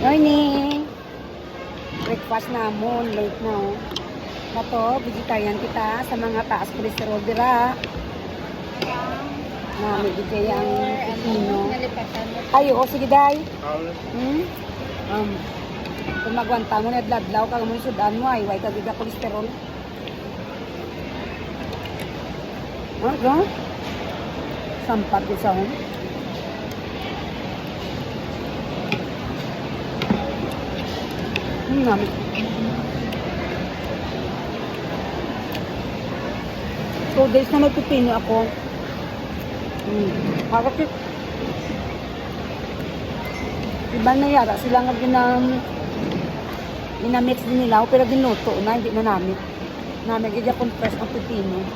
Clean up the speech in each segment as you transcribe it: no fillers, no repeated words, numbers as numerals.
Morning! Breakfast namon, late na oh. Nato, vegetarian kita sa mga taas cholesterol dira. Na may bigay ang pipino. Ay, oo, sige day. Kung magwanta mo na adladlaw ka mo sudan mo ay way ka biga cholesterol. Ano? Sampat ko sa hon. Namin. So, days na may pipino ako. Bakit iba na yara sila nga ginamix din nila pero ginuto na, hindi na namit. Gaya compress ang pipino.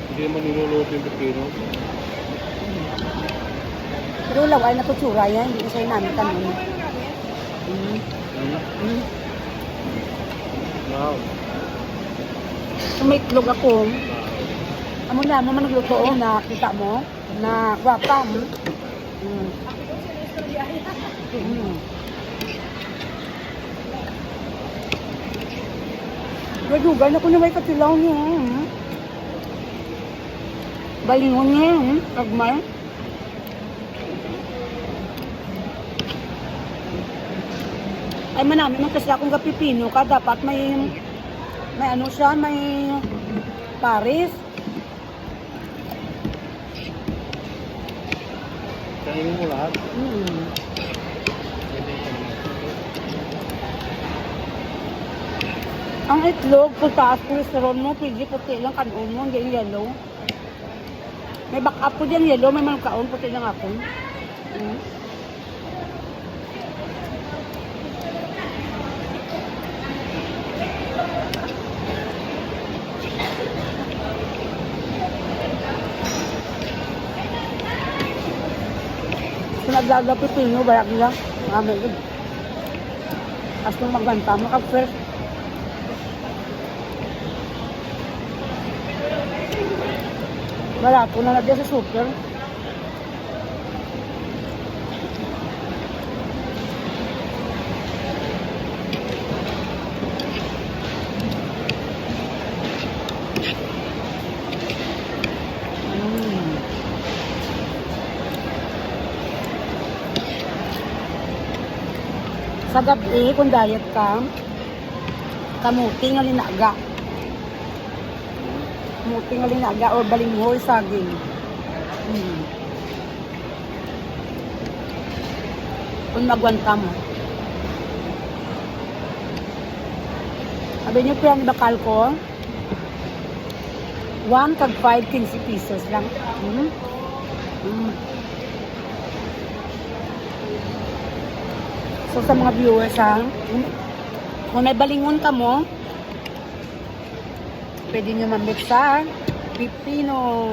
Hindi naman niluluto yung pipino. Pero laway na tutsura yan, hindi na sa'yo namin kanina. Wow. So, may itlog ako. Amo na, mo man nagluto oh, nakita mo na gwapa mo. Gadugan ako na may katilaw niya. Balingon niya, agmay. Ay manami man kasi akong kapipino ka, dapat may ano siya, may paris. Kainin mo lahat? Ang itlog, kung taas cholesterol mo, pwede puti lang kanon mo, hindi yellow. May backup po dyan yellow, may mankaon, puti lang ako. Kung naglaga pipino, bayak nila. Marami yun. As nung magbanta, makag-fresh. Barato na nagyan sa super. Sa gabi, kung diet ka, kamuti nga linaga. Kamuti nga linaga o balinghoy saging. Kung magwanta mo. Sabi niyo po yung bakal ko, 1 kag 5, 15 pesos lang. So sa mga viewers ha, kung may balingon ka mo, pwede nyo mamit sa pipino.